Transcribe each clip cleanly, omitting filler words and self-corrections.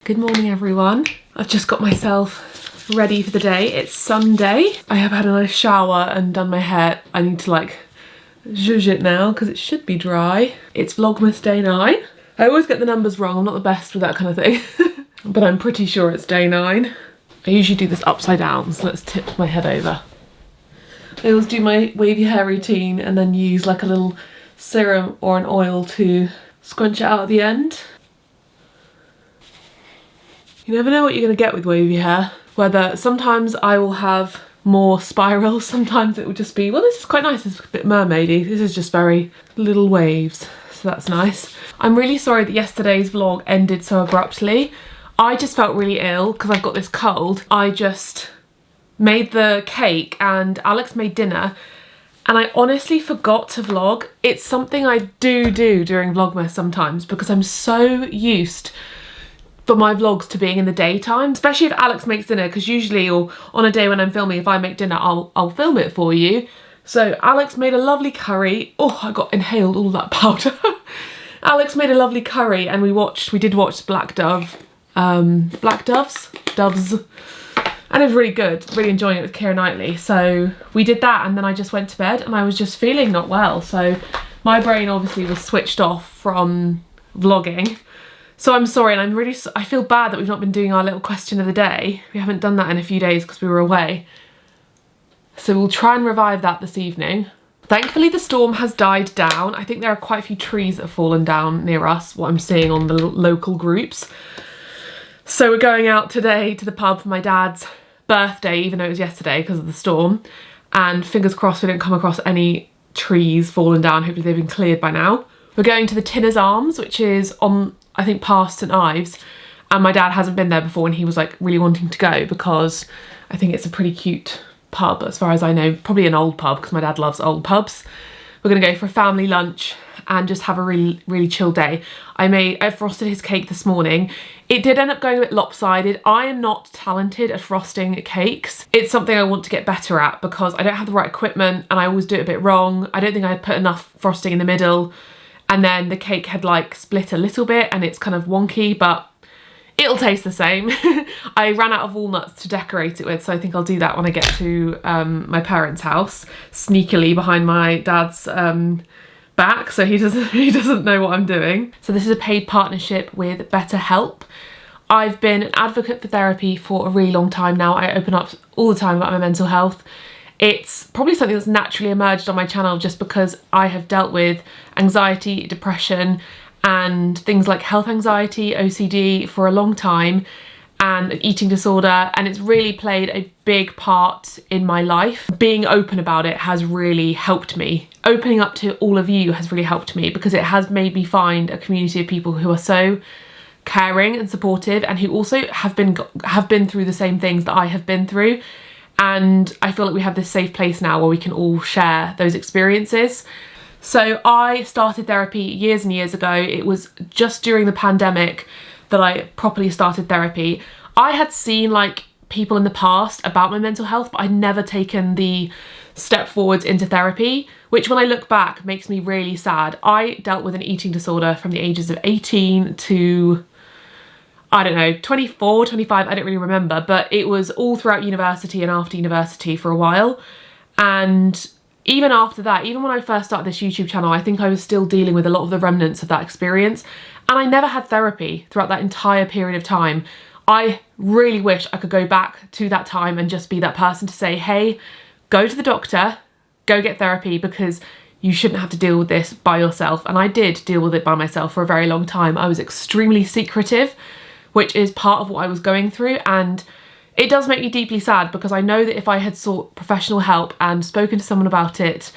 Good morning everyone. I've just got myself ready for the day. It's Sunday. I have had a nice shower and done my hair. I need to zhuzh it now because it should be dry. It's Vlogmas day 9. I always get the numbers wrong. I'm not the best with that kind of thing. But I'm pretty sure it's day 9. I usually do this upside down, so let's tip my head over. I always do my wavy hair routine and then use like a little serum or an oil to scrunch it out at the end. You never know what you're going to get with wavy hair. Whether sometimes I will have more spirals, sometimes it will just be, well, this is quite nice, it's a bit mermaidy. This is just very little waves, so that's nice. I'm really sorry that yesterday's vlog ended so abruptly. I just felt really ill because I've got this cold. I just made the cake and Alex made dinner and I honestly forgot to vlog. It's something I do during Vlogmas sometimes because I'm so used for my vlogs to being in the daytime, especially if Alex makes dinner, because usually, or on a day when I'm filming, if I make dinner, I'll film it for you. So Alex made a lovely curry. Oh, I got inhaled all that powder. Alex made a lovely curry and we did watch Black Doves. And it was really good, really enjoying it with Keira Knightley. So we did that and then I just went to bed and I was just feeling not well. So my brain obviously was switched off from vlogging. So I'm sorry, and I feel bad that we've not been doing our little question of the day. We haven't done that in a few days because we were away. So we'll try and revive that this evening. Thankfully the storm has died down. I think there are quite a few trees that have fallen down near us, what I'm seeing on the local groups. So we're going out today to the pub for my dad's birthday, even though it was yesterday because of the storm. And fingers crossed we don't come across any trees fallen down. Hopefully they've been cleared by now. We're going to the Tinner's Arms, which is on, I think, past St Ives, and my dad hasn't been there before and he was like really wanting to go because I think it's a pretty cute pub as far as I know, probably an old pub because my dad loves old pubs. We're gonna go for a family lunch and just have a really chill day. I frosted his cake this morning. It did end up going a bit lopsided. I am not talented at frosting cakes. It's something I want to get better at because I don't have the right equipment and I always do it a bit wrong. I don't think I put enough frosting in the middle. And then the cake had like split a little bit and it's kind of wonky, but it'll taste the same. I ran out of walnuts to decorate it with, so I think I'll do that when I get to my parents' house, sneakily behind my dad's back, so he doesn't know what I'm doing. So this is a paid partnership with BetterHelp. I've been an advocate for therapy for a really long time now. I open up all the time about my mental health. It's probably something that's naturally emerged on my channel just because I have dealt with anxiety, depression, and things like health anxiety, OCD for a long time, and an eating disorder, and it's really played a big part in my life. Being open about it has really helped me. Opening up to all of you has really helped me because it has made me find a community of people who are so caring and supportive and who also have been through the same things that I have been through. And I feel like we have this safe place now where we can all share those experiences. So I started therapy years and years ago. It was just during the pandemic that I properly started therapy. I had seen like people in the past about my mental health, but I'd never taken the step forwards into therapy, which when I look back makes me really sad. I dealt with an eating disorder from the ages of 18 to, I don't know, 24, 25, I don't really remember, but it was all throughout university and after university for a while. And even after that, even when I first started this YouTube channel, I think I was still dealing with a lot of the remnants of that experience. And I never had therapy throughout that entire period of time. I really wish I could go back to that time and just be that person to say, hey, go to the doctor, go get therapy because you shouldn't have to deal with this by yourself. And I did deal with it by myself for a very long time. I was extremely secretive, which is part of what I was going through, and it does make me deeply sad because I know that if I had sought professional help and spoken to someone about it,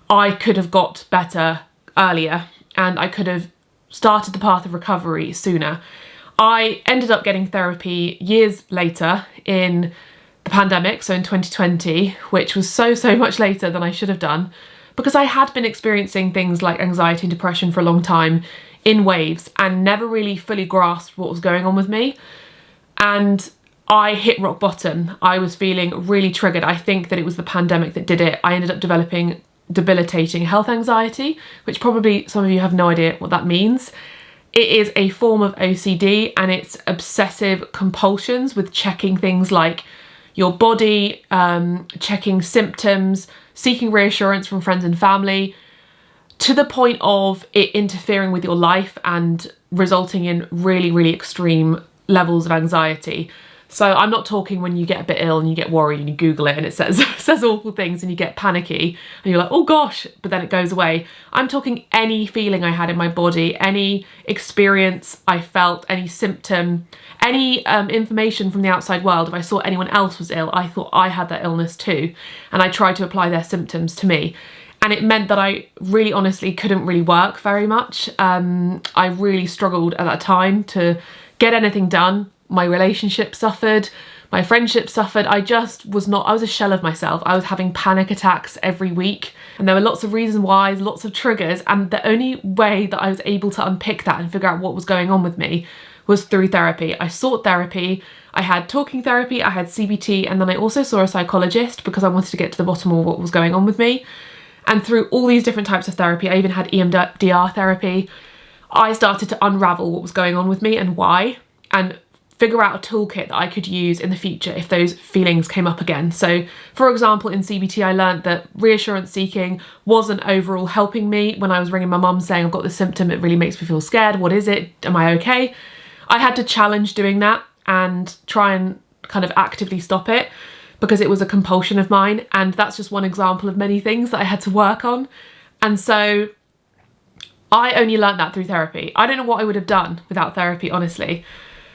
I could have got better earlier and I could have started the path of recovery sooner. I ended up getting therapy years later in the pandemic, so in 2020, which was so much later than I should have done because I had been experiencing things like anxiety and depression for a long time in waves and never really fully grasped what was going on with me. And I hit rock bottom. I was feeling really triggered. I think that it was the pandemic that did it. I ended up developing debilitating health anxiety, which probably some of you have no idea what that means. It is a form of OCD, and it's obsessive compulsions with checking things like your body, checking symptoms, seeking reassurance from friends and family, to the point of it interfering with your life and resulting in really, really extreme levels of anxiety. So I'm not talking when you get a bit ill and you get worried and you Google it and it says awful things and you get panicky and you're like, oh gosh, but then it goes away. I'm talking any feeling I had in my body, any experience I felt, any symptom, any information from the outside world. If I saw anyone else was ill, I thought I had that illness too. And I tried to apply their symptoms to me. And it meant that I really honestly couldn't really work very much. I really struggled at that time to get anything done. My relationship suffered, my friendship suffered. I was a shell of myself. I was having panic attacks every week, and there were lots of reasons why, lots of triggers, and the only way that I was able to unpick that and figure out what was going on with me was through therapy. I sought therapy. I had talking therapy, I had CBT, and then I also saw a psychologist because I wanted to get to the bottom of what was going on with me. And through all these different types of therapy, I even had EMDR therapy, I started to unravel what was going on with me and why, and figure out a toolkit that I could use in the future if those feelings came up again. So for example, in CBT, I learned that reassurance seeking wasn't overall helping me. When I was ringing my mum saying I've got this symptom, it really makes me feel scared. What is it? Am I okay? I had to challenge doing that and try and kind of actively stop it because it was a compulsion of mine. And that's just one example of many things that I had to work on. And so I only learned that through therapy. I don't know what I would have done without therapy, honestly.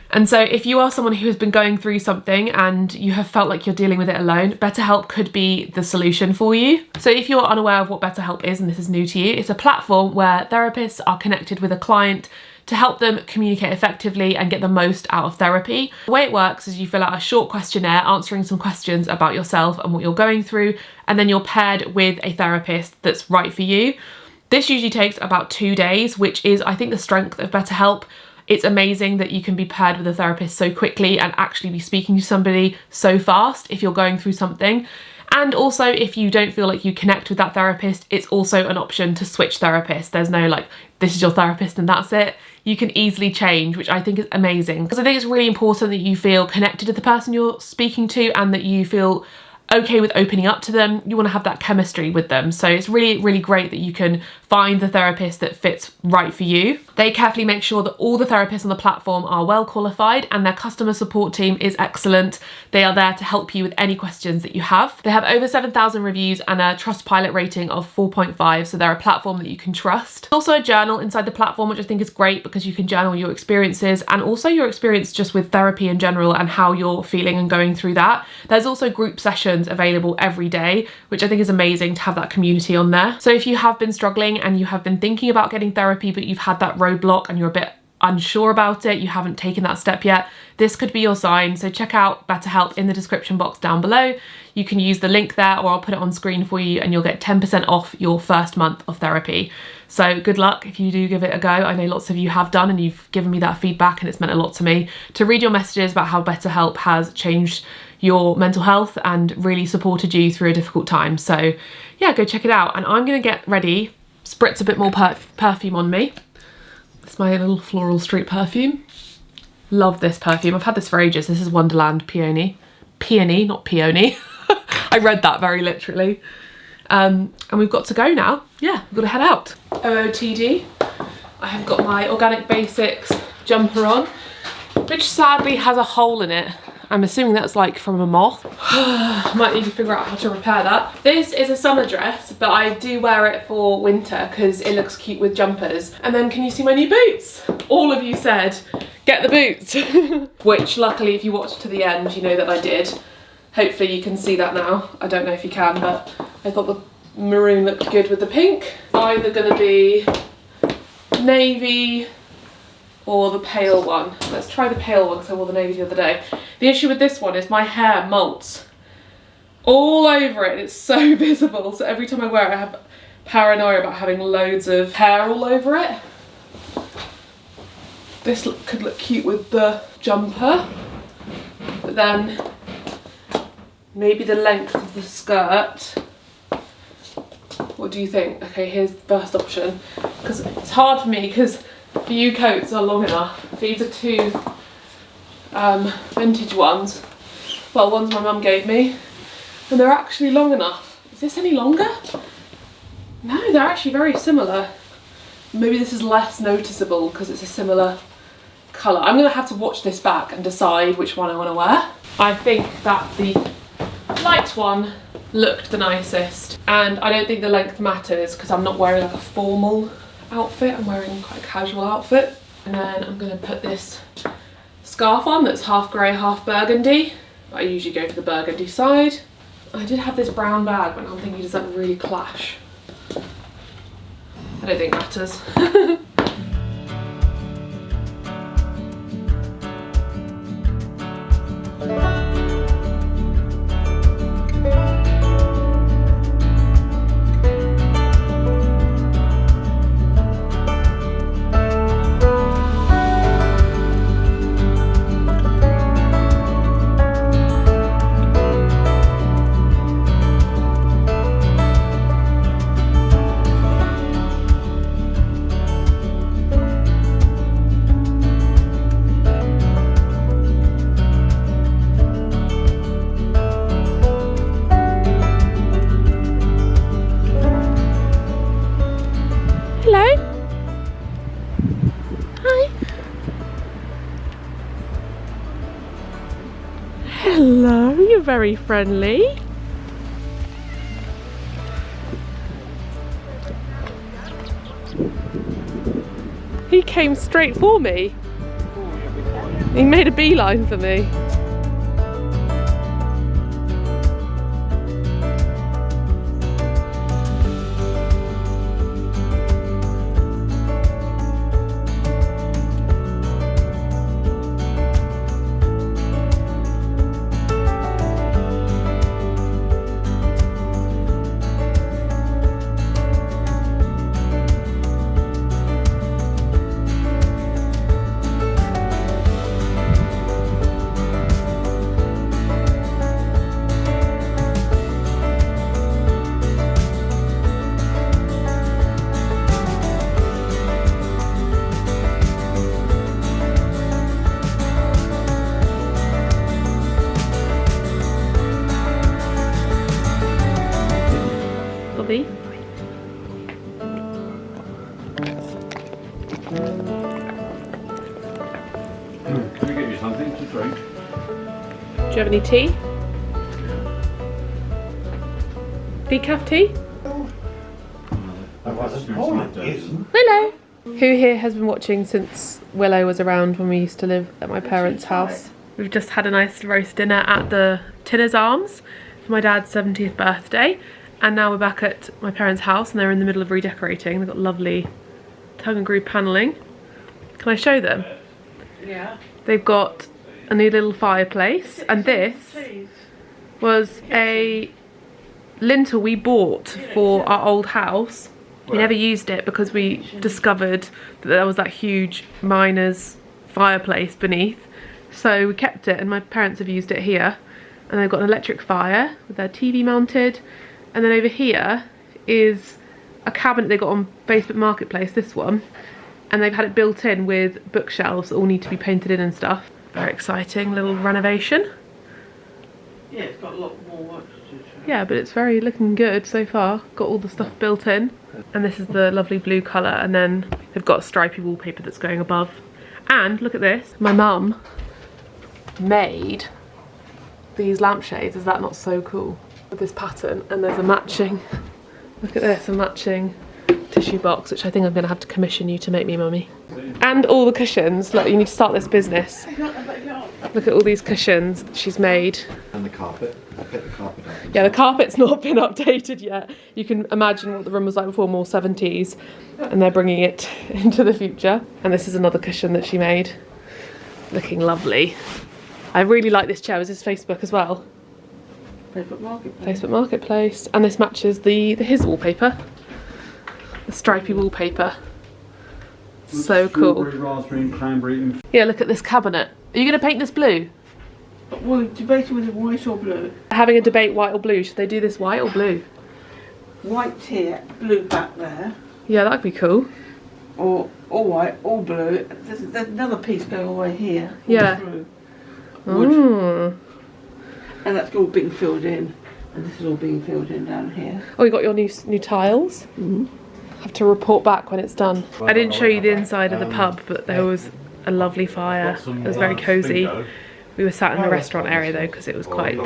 And so if you are someone who has been going through something and you have felt like you're dealing with it alone, BetterHelp could be the solution for you. So if you're unaware of what BetterHelp is and this is new to you, it's a platform where therapists are connected with a client to help them communicate effectively and get the most out of therapy. The way it works is you fill out a short questionnaire answering some questions about yourself and what you're going through, and then you're paired with a therapist that's right for you. This usually takes about 2 days, which is, I think, the strength of BetterHelp. It's amazing that you can be paired with a therapist so quickly and actually be speaking to somebody so fast if you're going through something. And also, if you don't feel like you connect with that therapist, it's also an option to switch therapists. There's no like, this is your therapist and that's it. You can easily change, which I think is amazing. Because I think it's really important that you feel connected to the person you're speaking to and that you feel okay with opening up to them. You want to have that chemistry with them. So it's really, really great that you can find the therapist that fits right for you. They carefully make sure that all the therapists on the platform are well qualified and their customer support team is excellent. They are there to help you with any questions that you have. They have over 7,000 reviews and a Trustpilot rating of 4.5, so they're a platform that you can trust. There's also a journal inside the platform, which I think is great because you can journal your experiences and also your experience just with therapy in general and how you're feeling and going through that. There's also group sessions available every day, which I think is amazing to have that community on there. So if you have been struggling and you have been thinking about getting therapy, but you've had that roadblock and you're a bit unsure about it, you haven't taken that step yet, this could be your sign. So check out BetterHelp in the description box down below. You can use the link there or I'll put it on screen for you and you'll get 10% off your first month of therapy. So good luck if you do give it a go. I know lots of you have done and you've given me that feedback and it's meant a lot to me to read your messages about how BetterHelp has changed your mental health and really supported you through a difficult time. So yeah, go check it out. And I'm gonna get ready, spritz a bit more perfume on me. It's my little Floral Street perfume. Love this perfume. I've had this for ages. This is Wonderland Peony. Peony, not peony. I read that very literally. And we've got to go now. Yeah, we've got to head out. OOTD. I have got my Organic Basics jumper on, which sadly has a hole in it. I'm assuming that's like from a moth. Might need to figure out how to repair that. This is a summer dress, but I do wear it for winter because it looks cute with jumpers. And then can you see my new boots? All of you said, get the boots. Which luckily, if you watched to the end, you know that I did. Hopefully you can see that now. I don't know if you can, but I thought the maroon looked good with the pink. Either gonna be navy or the pale one. Let's try the pale one because I wore the navy the other day. The issue with this one is my hair molts all over it. It's so visible. So every time I wear it, I have paranoia about having loads of hair all over it. This could look cute with the jumper, but then maybe the length of the skirt. What do you think? Okay, here's the first option. Because it's hard for me because The U-coats are long enough. These are two vintage ones. Well, ones my mum gave me. And they're actually long enough. Is this any longer? No, they're actually very similar. Maybe this is less noticeable because it's a similar colour. I'm going to have to watch this back and decide which one I want to wear. I think that the light one looked the nicest, and I don't think the length matters because I'm not wearing like a formal outfit. I'm wearing quite a casual outfit. And then I'm going to put this scarf on that's half grey, half burgundy. I usually go for the burgundy side. I did have this brown bag, but I'm thinking, does that really clash? I don't think it matters. Hello, you're very friendly. He came straight for me. He made a beeline for me. Can we get you something to drink? Do you have any tea? Decaf tea? Hello! Who here has been watching since Willow was around when we used to live at my parents' house? We've just had a nice roast dinner at the Tinner's Arms for my dad's 70th birthday, and now we're back at my parents' house and they're in the middle of redecorating. They've got lovely tongue and groove panelling. Can I show them? Yeah. They've got a new little fireplace, and this was a lintel we bought for our old house. We never used it because we discovered that there was that huge miner's fireplace beneath. So we kept it, and my parents have used it here. And they've got an electric fire with their TV mounted. And then over here is a cabinet they got on Facebook Marketplace, this one. And they've had it built in with bookshelves that all need to be painted in and stuff. Very exciting little renovation. Yeah, it's got a lot more work to do. Yeah, but it's very looking good so far. Got all the stuff built in. And this is the lovely blue colour, and then they've got stripy wallpaper that's going above. And look at this. My mum made these lampshades. Is that not so cool? With this pattern, and there's a matching, look at this, a matching tissue box, which I think I'm going to have to commission you to make me, mummy. And all the cushions. Look, you need to start this business. Look at all these cushions that she's made. And the carpet. I picked the carpet up. Yeah, the carpet's not been updated yet. You can imagine what the room was like before, more 70s, and they're bringing it into the future. And this is another cushion that she made. Looking lovely. I really like this chair. Is this Facebook as well? Facebook Marketplace. Facebook Marketplace. And this matches his wallpaper. The stripy wallpaper. So cool. Strawberry, raspberry and cranberry and... Yeah, look at this cabinet. Are you going to paint this blue? Well, debating whether white or blue. Having a debate, white or blue. Should they do this white or blue? White here, blue back there. Yeah, that'd be cool. Or all white, all blue. There's another piece going away here. All Yeah. through. Wood. Mm. And that's all being filled in. And this is all being filled in down here. Oh, you got your new tiles? Mm-hmm. Have to report back when it's done. I didn't show you the inside of the pub, but there was a lovely fire. It was very cosy. We were sat in the restaurant area though because it was quite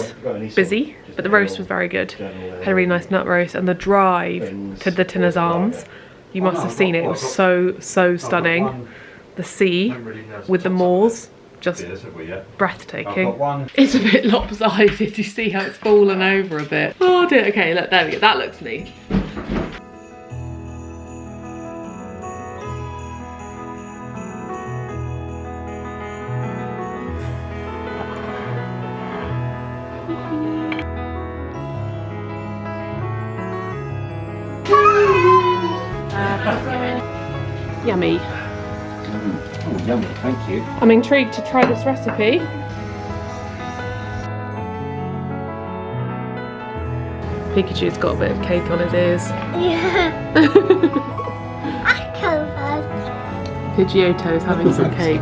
busy, but the roast was very good. Had a really nice nut roast, and the drive to the Tinner's Arms, you must have seen it. It was so stunning. The sea with the moors, just breathtaking. It's a bit lopsided. You see how it's fallen over a bit. Oh dear. Okay, look, there we go. That looks neat. Yummy. Oh, yummy, thank you. I'm intrigued to try this recipe. Pikachu's got a bit of cake on his ears. Yeah. I come first. Pidgeotto's having some cake.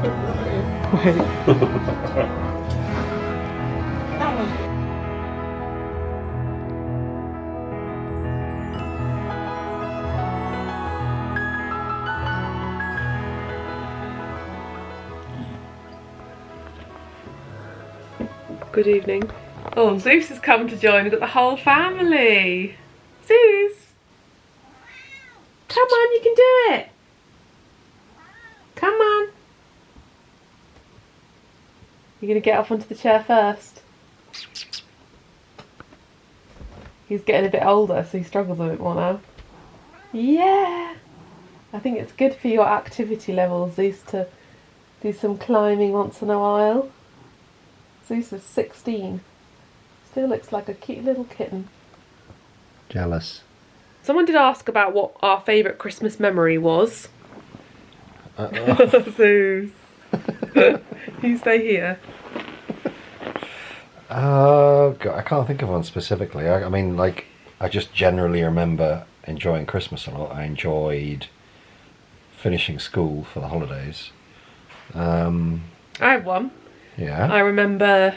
Good evening. Oh, Zeus has come to join. We've got the whole family. Zeus! Come on, you can do it! Come on! You're going to get up onto the chair first. He's getting a bit older, so he struggles a bit more now. Yeah! I think it's good for your activity levels, Zeus, to do some climbing once in a while. Zeus is 16. Still looks like a cute little kitten. Jealous. Someone did ask about what our favourite Christmas memory was. Zeus. You stay here. God, I can't think of one specifically. I mean, like, I just generally remember enjoying Christmas a lot. I enjoyed finishing school for the holidays. I have one. Yeah. I remember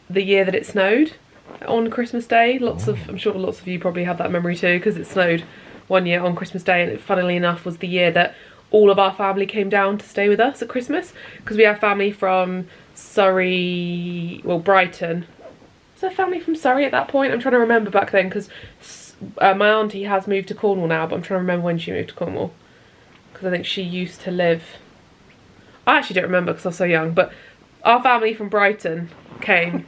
the year that it snowed on Christmas Day. I'm sure lots of you probably have that memory too, because it snowed one year on Christmas Day, and it, funnily enough, was the year that all of our family came down to stay with us at Christmas, because we have family from Surrey, well, Brighton. Was there family from Surrey at that point? I'm trying to remember back then, because my auntie has moved to Cornwall now, but I'm trying to remember when she moved to Cornwall, because I think she used to live... I actually don't remember because I was so young, but our family from Brighton came.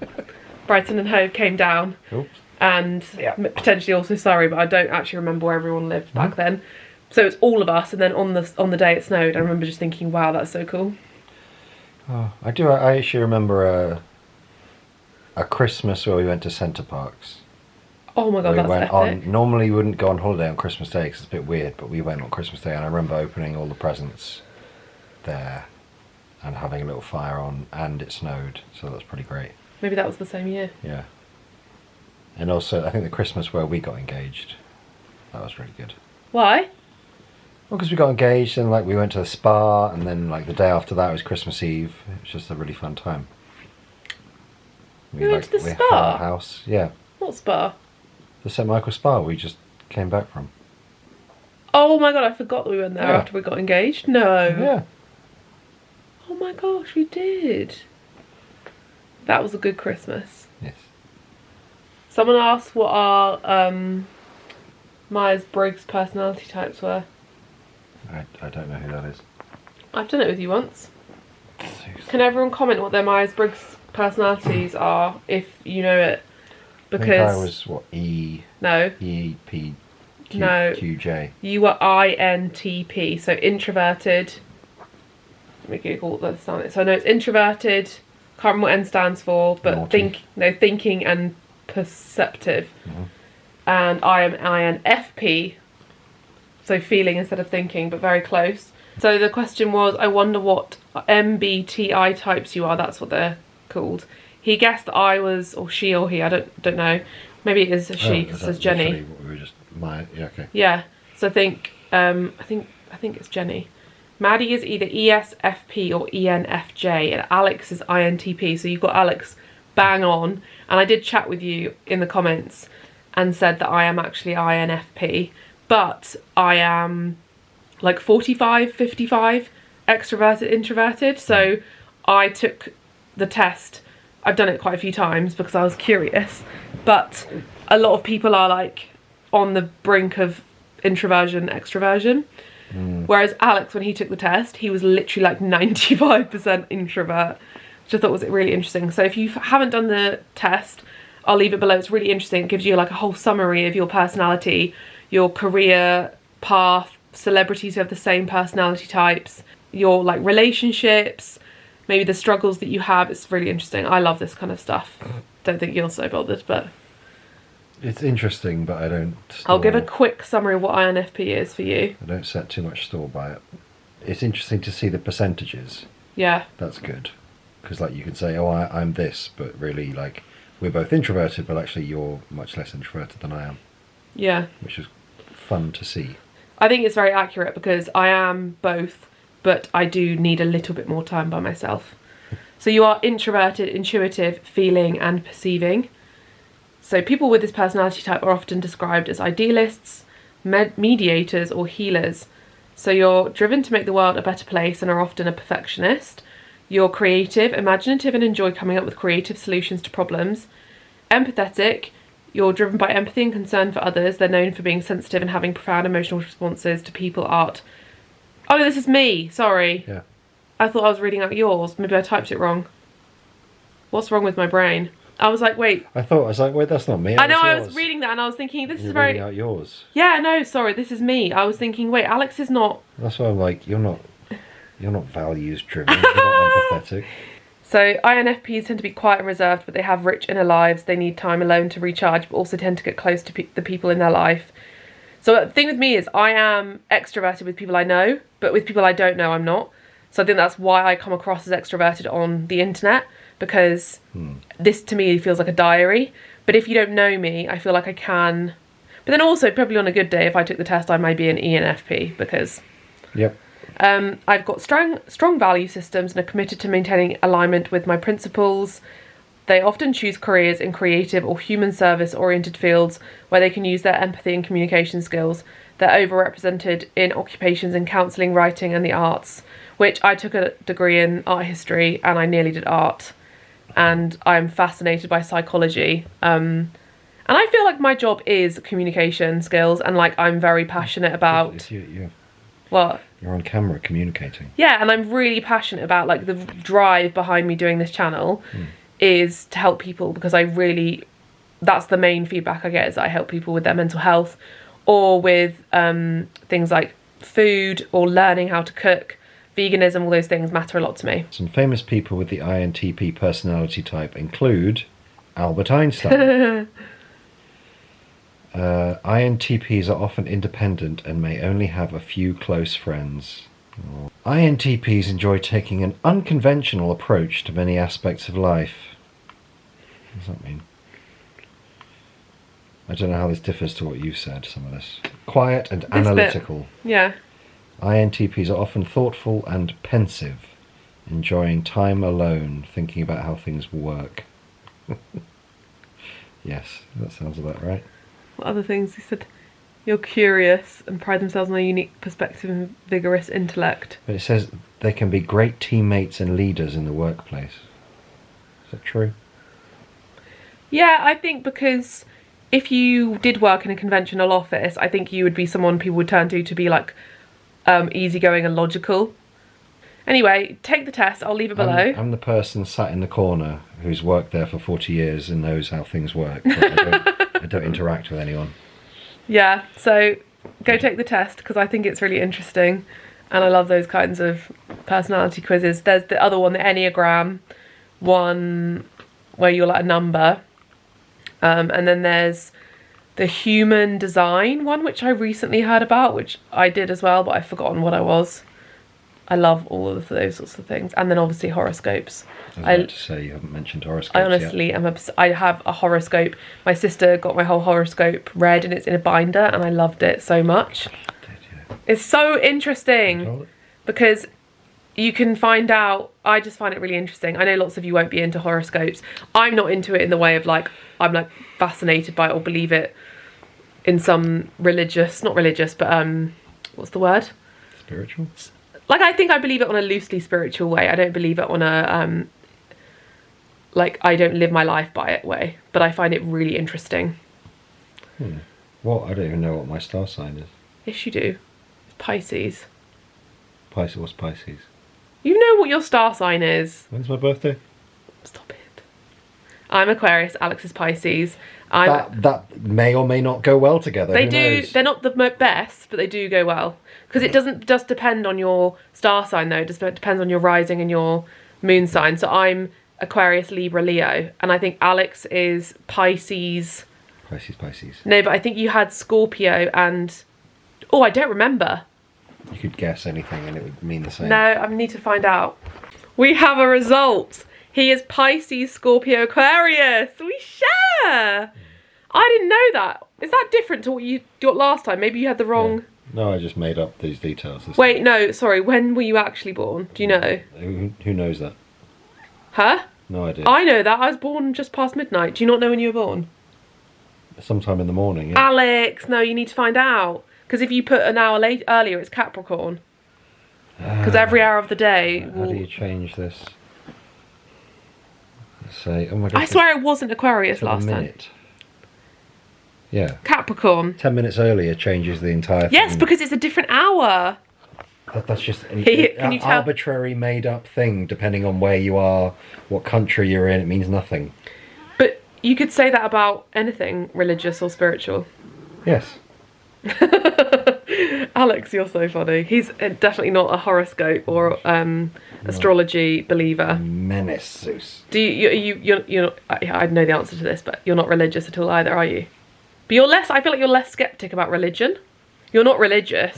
Brighton and Hove came down. Oops. And potentially also Surrey, but I don't actually remember where everyone lived back then. So it's all of us, and then on the day it snowed, I remember just thinking, wow, that's so cool. Oh, I do. I actually remember a Christmas where we went to Centre Parks. Oh my god, that's went epic. on. Normally, we wouldn't go on holiday on Christmas Day because it's a bit weird, but we went on Christmas Day, and I remember opening all the presents there and having a little fire on, and it snowed, so that's pretty great. Maybe that was the same year. Yeah. And also, I think the Christmas where we got engaged, that was really good. Why? Well, because we got engaged and like we went to the spa, and then like the day after that was Christmas Eve. It was just a really fun time. You went to the we had spa? our house, yeah. What spa? The St Michael Spa we just came back from. Oh my god, I forgot that we went there Yeah. after we got engaged. No. Yeah. Oh my gosh, we did. That was a good Christmas. Yes. Someone asked what our Myers-Briggs personality types were. I don't know who that is. I've done it with you once. Can everyone comment what their Myers-Briggs personalities are if you know it? Because I think I was what, no, EEP No. QJ. you were INTP, so introverted. Let me Google what that stands. So I know it's introverted. Can't remember what N stands for, but Naughty. thinking and perceptive. And I am INFP, so feeling instead of thinking, but very close. So the question was, I wonder what MBTI types you are. That's what they're called. He guessed that I was, or she or he, I don't know. Maybe it is a she because it says Jenny. We were just yeah, okay. Yeah. So I think it's Jenny. Maddie is either ESFP or ENFJ, and Alex is INTP. So you've got Alex bang on. And I did chat with you in the comments and said that I am actually INFP, but I am like 45, 55, extroverted, introverted. So I took the test. I've done it quite a few times because I was curious, but a lot of people are like on the brink of introversion, extroversion. Whereas Alex, when he took the test, he was literally like 95% introvert, which I thought was really interesting. So if you haven't done the test, I'll leave it below. It's really interesting. It gives you like a whole summary of your personality, your career path, celebrities who have the same personality types, your like relationships, maybe the struggles that you have. It's really interesting. I love this kind of stuff. Don't think you're so bothered, but It's interesting, but I don't I'll give a quick summary of what INFP is for you. I don't set too much store by it. It's interesting to see the percentages. Yeah. That's good. Because like you could say, oh, I'm this, but really like we're both introverted, but actually you're much less introverted than I am. Yeah. Which is fun to see. I think it's very accurate because I am both, but I do need a little bit more time by myself. So you are introverted, intuitive, feeling and perceiving. So people with this personality type are often described as idealists, mediators or healers. So you're driven to make the world a better place and are often a perfectionist. You're creative, imaginative and enjoy coming up with creative solutions to problems. Empathetic, you're driven by empathy and concern for others. They're known for being sensitive and having profound emotional responses to people, art. Oh no, this is me, sorry. Yeah. I thought I was reading out yours. Maybe I typed it wrong. What's wrong with my brain? I was like, wait. I was like, wait, that's not me. I know, I yours. was reading that and I was thinking, this You're is very... reading out yours. Yeah, no, sorry, this is me. I was thinking, wait, Alex is not... That's why I'm like, you're not values driven, you're not empathetic. So INFPs tend to be quiet and reserved, but they have rich inner lives. They need time alone to recharge, but also tend to get close to the people in their life. So the thing with me is I am extroverted with people I know, but with people I don't know, I'm not. So I think that's why I come across as extroverted on the internet, because this to me feels like a diary. But if you don't know me, I feel like I can. But then also, probably on a good day, if I took the test, I might be an ENFP because... Yep. I've got strong value systems and are committed to maintaining alignment with my principles. They often choose careers in creative or human service oriented fields where they can use their empathy and communication skills. They're overrepresented in occupations in counselling, writing and the arts, which I took a degree in art history and I nearly did art. And I'm fascinated by psychology. And I feel like my job is communication skills and like I'm very passionate about... What? You're on camera communicating. Yeah, and I'm really passionate about like the drive behind me doing this channel is to help people, because I really, that's the main feedback I get, is that I help people with their mental health or with things like food or learning how to cook. Veganism, all those things matter a lot to me. Some famous people with the INTP personality type include Albert Einstein. INTPs are often independent and may only have a few close friends. INTPs enjoy taking an unconventional approach to many aspects of life. What does that mean? I don't know how this differs to what you said, some of this. Quiet and analytical. Yeah. INTPs are often thoughtful and pensive, enjoying time alone, thinking about how things work. Yes, that sounds about right. What other things? He said, you're curious and pride themselves on their unique perspective and vigorous intellect. But it says they can be great teammates and leaders in the workplace. Is that true? Yeah, I think because if you did work in a conventional office, I think you would be someone people would turn to be like easygoing and logical. Anyway, take the test. I'll leave it below. I'm the person sat in the corner who's worked there for 40 years and knows how things work. But I don't interact with anyone. Yeah, so go take the test because I think it's really interesting and I love those kinds of personality quizzes. There's the other one, the Enneagram one, where you're like a number. And then there's the human design one, which I recently heard about, which I did as well, but I've forgotten what I was. I love all of those sorts of things. And then obviously horoscopes. I was about to say, you haven't mentioned horoscopes I honestly yet. am I have a horoscope. My sister got my whole horoscope read and it's in a binder and I loved it so much. I did, yeah. It's so interesting because you can find out. I just find it really interesting. I know lots of you won't be into horoscopes. I'm not into it in the way of like, I'm like fascinated by it or believe it in some religious, not religious, but what's the word? Spiritual? Like, I think I believe it on a loosely spiritual way. I don't believe it on a, like, I don't live my life by it way. But I find it really interesting. What? I don't even know what my star sign is. Yes, you do. It's Pisces. Pisces? What's Pisces? You know what your star sign is. When's my birthday? Stop it. I'm Aquarius, Alex is Pisces. That may or may not go well together. They Who do. knows? They're not the best, but they do go well. Because it doesn't just depend on your star sign, though. It just depends on your rising and your moon sign. So I'm Aquarius, Libra, Leo. And I think Alex is Pisces. Pisces. No, but I think you had Scorpio and... Oh, I don't remember. You could guess anything and it would mean the same. No, I need to find out. We have a result. He is Pisces, Scorpio, Aquarius. We share. I didn't know that. Is that different to what you got last time? Maybe you had the wrong... Yeah. No, I just made up these details. Wait, no, sorry. When were you actually born? Do you know? Who knows that? Huh? No idea. I know that. I was born just past midnight. Do you not know when you were born? Sometime in the morning, yeah. Alex, no, you need to find out. Because if you put an hour earlier, it's Capricorn. Because every hour of the day... How do you change this? Let's say, oh my God. I swear it wasn't Aquarius last time. Yeah. Capricorn. 10 minutes earlier changes the entire thing. Yes, because it's a different hour. That's just an Can you tell? arbitrary made-up thing, depending on where you are, what country you're in. It means nothing. But you could say that about anything religious or spiritual. Yes. Alex, you're so funny. He's definitely not a horoscope or astrology believer. Menace, Zeus. Do you're not, I know the answer to this, but you're not religious at all either, are you? But you're less, I feel like you're less skeptic about religion. You're not religious,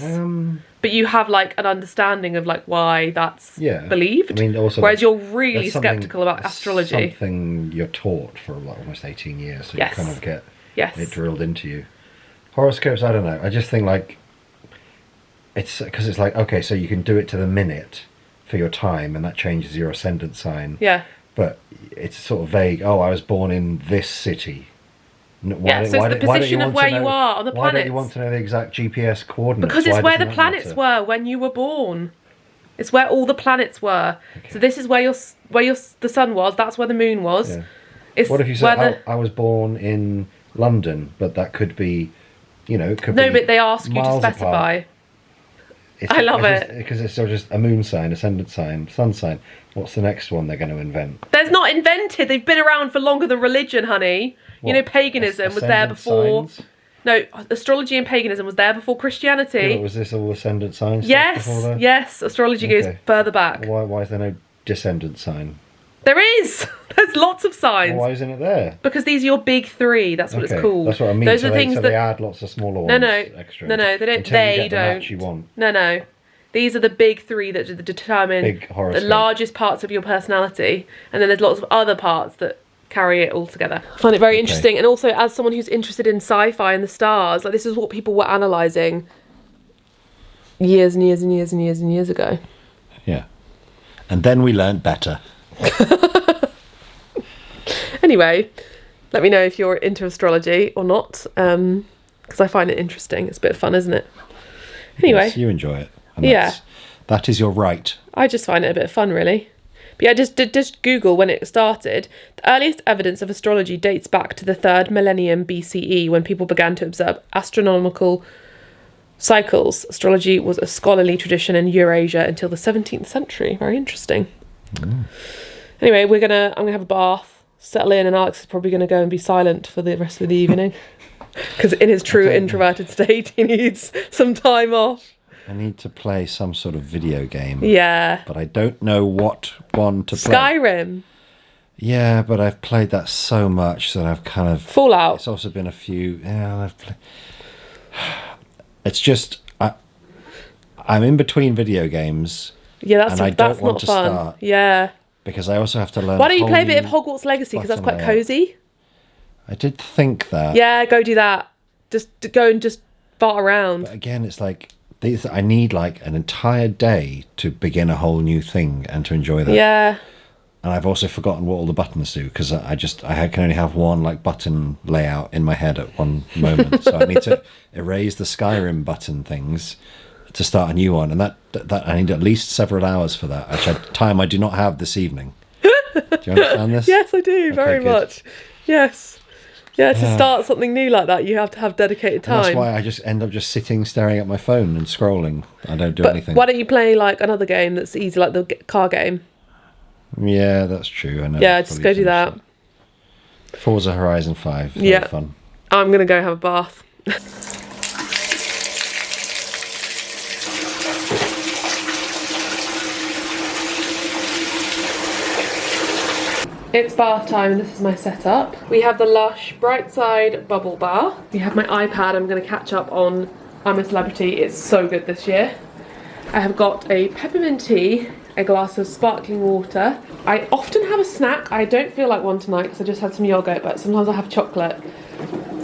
but you have like an understanding of like why that's believed. I mean, also whereas you're really skeptical about astrology. Something you're taught for like almost 18 years, so yes. you kind of get it drilled into you. Horoscopes, I don't know. I just think like it's because it's like, okay, so you can do it to the minute for your time, and that changes your ascendant sign. Yeah. But it's sort of vague. Oh, I was born in this city. So it's the position of where you are on the planet. Why don't you want to know the exact GPS coordinates? Because it's where the planets were when you were born. It's where all the planets were. Okay. So this is where the sun was. That's where the moon was. Yeah. What if you said I was born in London, but that could be, you know, it could be but they ask you to specify. I love it. Because it's still just a moon sign, ascendant sign, sun sign. What's the next one they're going to invent? There's not invented. They've been around for longer than religion, honey. What? You know, paganism was there before. Signs? No, astrology and paganism was there before Christianity. Yeah, was this all ascendant signs? Yes, yes. Astrology goes further back. Why is there no descendant sign? There is. There's lots of signs. Well, why isn't it there? Because these are your big three. That's what it's called. That's what I mean. Those are things that they add lots of smaller ones. Extra. No, they don't. Until you get the match you want. No. These are the big three that determine the largest parts of your personality, and then there's lots of other parts that carry it all together. I find it very interesting, and also as someone who's interested in sci-fi and the stars, like this is what people were analysing years and years and years and years and years ago. Yeah. And then we learnt better. Anyway, let me know if you're into astrology or not, because I find it interesting. It's a bit of fun, isn't it? Anyway. Yes, you enjoy it. And that is your right. I just find it a bit of fun, really. But yeah, just Google when it started. The earliest evidence of astrology dates back to the 3rd millennium BCE, when people began to observe astronomical cycles. Astrology was a scholarly tradition in Eurasia until the 17th century. Very interesting. Anyway, I'm gonna have a bath, settle in, and Alex is probably gonna go and be silent for the rest of the evening because in his true introverted state, he needs some time off. I need to play some sort of video game. Yeah. But I don't know what one to play. Skyrim. Yeah, but I've played that so much that I've kind of... Fallout. It's also been a few... Yeah, I've played... It's just... I'm in between video games. Yeah, that's not fun. Start. Yeah. Because I also have to learn... Why don't you play a bit of Hogwarts Legacy? Because that's quite cosy. I did think that. Yeah, go do that. Just go and just fart around. But again, it's like... I need like an entire day to begin a whole new thing and to enjoy that. Yeah. And I've also forgotten what all the buttons do, because I can only have one like button layout in my head at one moment. So I need to erase the Skyrim button things to start a new one, and that I need at least several hours for that, which time I do not have this evening. Do you understand this? Yes, I do, very good. much. Yes. Yeah, to start something new like that, you have to have dedicated time. And that's why I just end up just sitting, staring at my phone and scrolling. I don't do anything. Why don't you play like another game that's easy, like the car game? Yeah, that's true. I know. Yeah, just go do that. Forza Horizon 5. Very fun. I'm going to go have a bath. It's bath time and this is my setup. We have the Lush Bright Side Bubble Bar. We have my iPad. I'm going to catch up on I'm a Celebrity. It's so good this year. I have got a peppermint tea, a glass of sparkling water. I often have a snack. I don't feel like one tonight because I just had some yogurt, but sometimes I have chocolate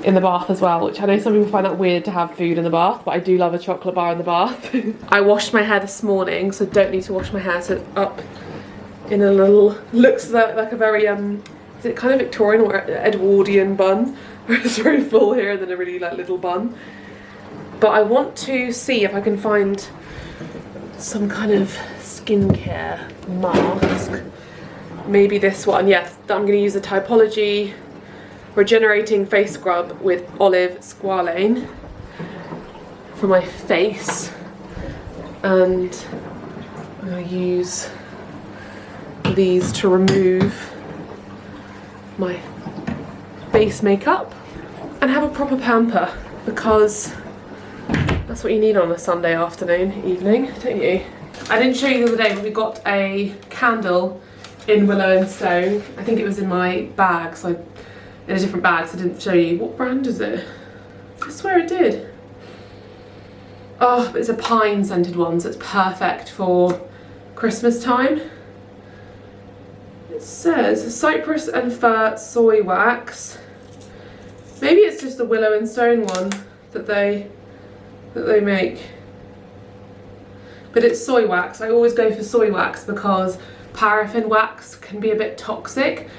in the bath as well, which I know some people find that weird to have food in the bath, but I do love a chocolate bar in the bath. I washed my hair this morning, so don't need to wash my hair, so it's up in a little, looks like a very, is it kind of Victorian or Edwardian bun? Where it's very full here and then a really like little bun. But I want to see if I can find some kind of skincare mask. Maybe this one, yes. I'm going to use the Typology Regenerating Face Scrub with Olive Squalane for my face. And I'm going to use these to remove my face makeup and have a proper pamper, because that's what you need on a Sunday afternoon, evening, don't you? I didn't show you the other day, but we got a candle in Willow and Stone. I think it was in my bag, so in a different bag, so I didn't show you. What brand is it? I swear it did. Oh, but it's a pine scented one, so it's perfect for Christmas time. It says cypress and fir soy wax. Maybe it's just the Willow and Stone one that they make. But it's soy wax. I always go for soy wax because paraffin wax can be a bit toxic.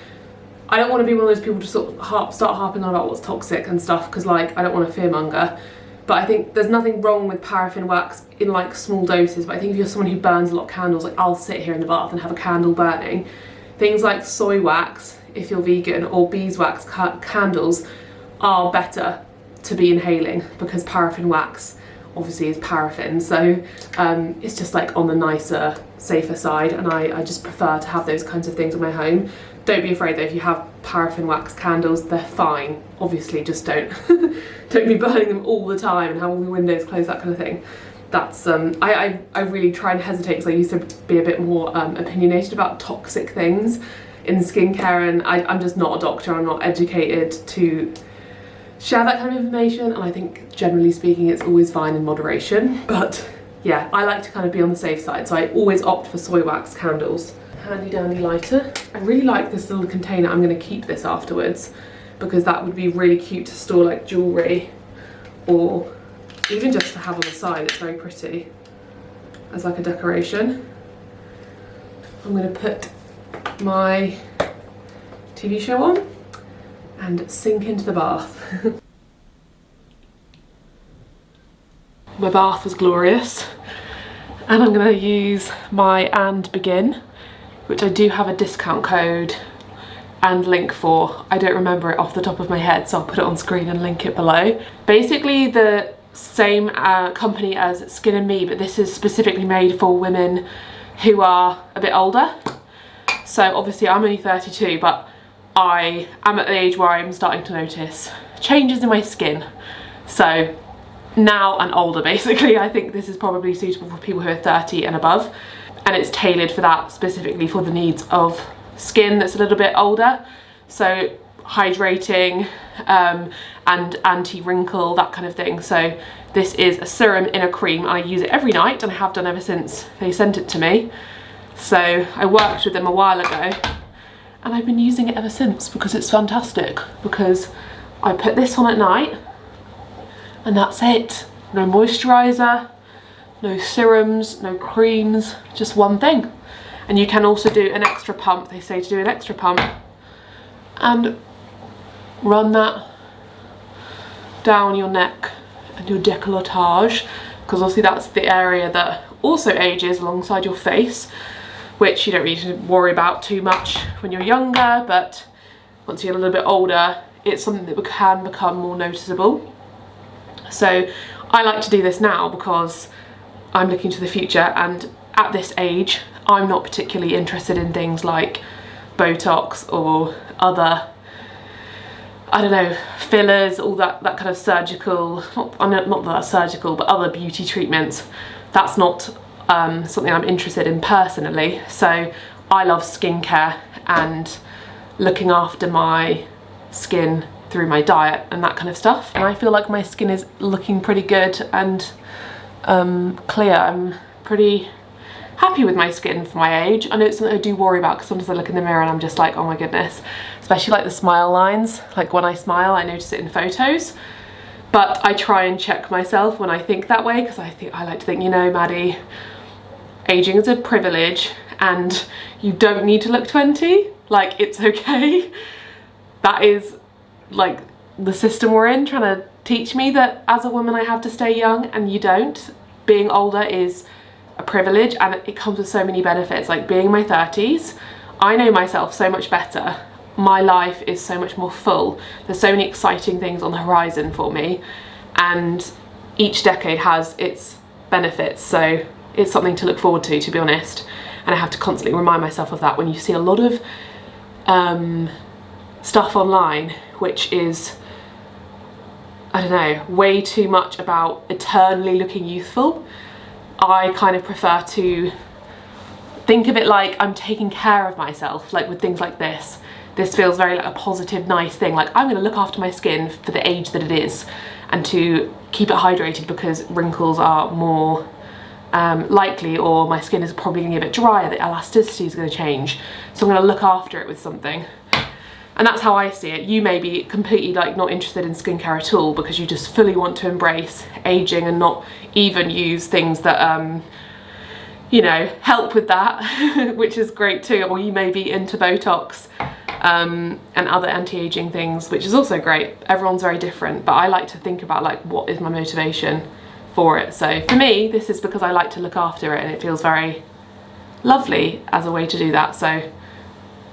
I don't want to be one of those people to sort of start harping on about what's toxic and stuff, because like I don't want to fearmonger. But I think there's nothing wrong with paraffin wax in like small doses. But I think if you're someone who burns a lot of candles, like I'll sit here in the bath and have a candle burning. Things like soy wax, if you're vegan, or beeswax candles are better to be inhaling, because paraffin wax obviously is paraffin, so it's just like on the nicer, safer side, and I just prefer to have those kinds of things in my home. Don't be afraid though, if you have paraffin wax candles, they're fine. Obviously just don't be burning them all the time and have all the windows closed, that kind of thing. That's I really try and hesitate, because I used to be a bit more opinionated about toxic things in skincare, and I'm just not a doctor. I'm not educated to share that kind of information, and I think generally speaking it's always fine in moderation. But yeah, I like to kind of be on the safe side, so I always opt for soy wax candles. Handy dandy lighter. I really like this little container. I'm going to keep this afterwards, because that would be really cute to store like jewellery, or even just to have on the side. It's very pretty as like a decoration. I'm going to put my TV show on and sink into the bath. My bath was glorious, and I'm going to use my And Begin, which I do have a discount code and link for. I don't remember it off the top of my head, so I'll put it on screen and link it below. Basically the same company as Skin and Me, but this is specifically made for women who are a bit older. So obviously I'm only 32, but I am at the age where I'm starting to notice changes in my skin. So now and older, basically, I think this is probably suitable for people who are 30 and above, and it's tailored for that, specifically for the needs of skin that's a little bit older. So hydrating and anti-wrinkle, that kind of thing. So this is a serum in a cream, and I use it every night, and I have done ever since they sent it to me. So I worked with them a while ago, and I've been using it ever since, because it's fantastic. Because I put this on at night and that's it. No moisturiser, no serums, no creams, just one thing. And you can also do an extra pump. They say to do an extra pump and run that down your neck and your décolletage, because obviously that's the area that also ages alongside your face, which you don't really need to worry about too much when you're younger, but once you get a little bit older, it's something that can become more noticeable. So I like to do this now because I'm looking to the future, and at this age I'm not particularly interested in things like botox or other, I don't know, fillers, all that kind of surgical, not that that's surgical, but other beauty treatments. That's not something I'm interested in personally. So I love skincare and looking after my skin through my diet and that kind of stuff. And I feel like my skin is looking pretty good and clear. I'm pretty happy with my skin for my age. I know it's something I do worry about because sometimes I look in the mirror and I'm just like, oh my goodness, especially like the smile lines. Like when I smile, I notice it in photos, but I try and check myself when I think that way, because I like to think, you know, Maddie, aging is a privilege and you don't need to look 20. Like, it's okay. That is like the system we're in, trying to teach me that as a woman I have to stay young, and you don't. Being older is a privilege and it comes with so many benefits. Like being in my 30s, I know myself so much better. My life is so much more full. There's so many exciting things on the horizon for me, and each decade has its benefits, so it's something to look forward to be honest. And I have to constantly remind myself of that when you see a lot of stuff online which is, I don't know, way too much about eternally looking youthful. I kind of prefer to think of it like I'm taking care of myself, like with things like this. This feels very like a positive, nice thing. Like I'm gonna look after my skin for the age that it is, and to keep it hydrated because wrinkles are more likely, or my skin is probably gonna get a bit drier, the elasticity is gonna change. So I'm gonna look after it with something. And that's how I see it. You may be completely like not interested in skincare at all because you just fully want to embrace aging and not even use things that you know, help with that, which is great too. Or you may be into botox and other anti-aging things, which is also great. Everyone's very different, but I like to think about like what is my motivation for it. So for me, this is because I like to look after it and it feels very lovely as a way to do that. So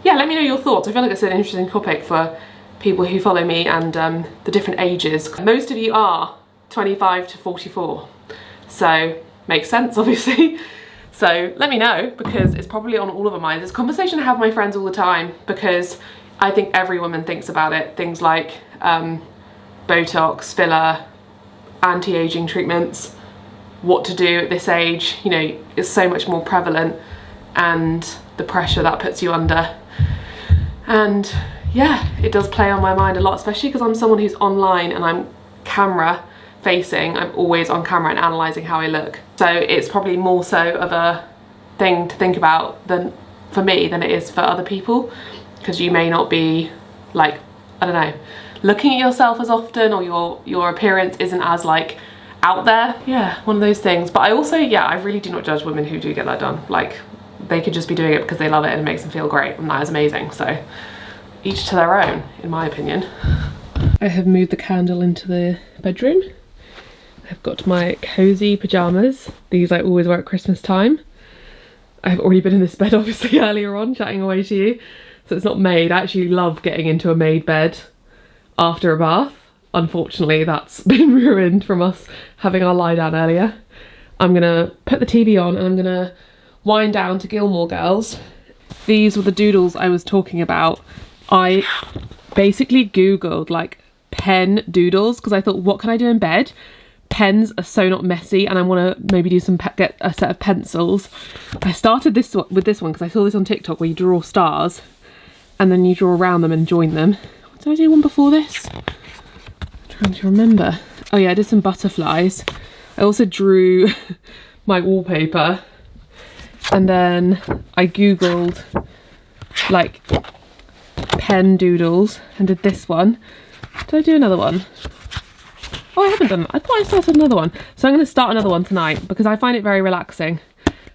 yeah, let me know your thoughts. I feel like it's an interesting topic for people who follow me and the different ages. Most of you are 25 to 44, so makes sense obviously. So let me know, because it's probably on all of our minds. It's a conversation I have with my friends all the time, because I think every woman thinks about it. Things like botox, filler, anti-aging treatments, what to do at this age, you know, is so much more prevalent, and the pressure that puts you under. And yeah, it does play on my mind a lot, especially because I'm someone who's online and I'm camera facing. I'm always on camera and analysing how I look. So it's probably more so of a thing to think about than for me than it is for other people, because you may not be like, I don't know, looking at yourself as often, or your appearance isn't as like out there. Yeah, one of those things. But I also, yeah, I really do not judge women who do get that done. Like, they could just be doing it because they love it and it makes them feel great, and that is amazing. So each to their own, in my opinion. I have moved the candle into the bedroom. I've got my cozy pajamas. These I always wear at Christmas time. I've already been in this bed obviously earlier on, chatting away to you. So it's not made. I actually love getting into a made bed after a bath. Unfortunately, that's been ruined from us having our lie down earlier. I'm gonna put the TV on and I'm gonna wind down to Gilmore Girls. These were the doodles I was talking about. I basically googled like pen doodles because I thought, what can I do in bed? Pens are so not messy, and I want to maybe do some get a set of pencils. I started this one with this one because I saw this on TikTok where you draw stars and then you draw around them and join them. Did I do one before this? I'm trying to remember. Oh yeah, I did some butterflies. I also drew my wallpaper, and then I googled like pen doodles and did this one. Did I do another one? Oh, I haven't done that. I thought I started another one. So I'm going to start another one tonight because I find it very relaxing.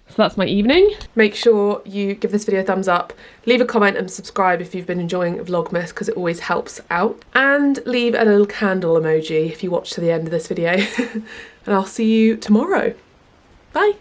So that's my evening. Make sure you give this video a thumbs up, leave a comment and subscribe if you've been enjoying Vlogmas because it always helps out. And leave a little candle emoji if you watch to the end of this video. And I'll see you tomorrow. Bye.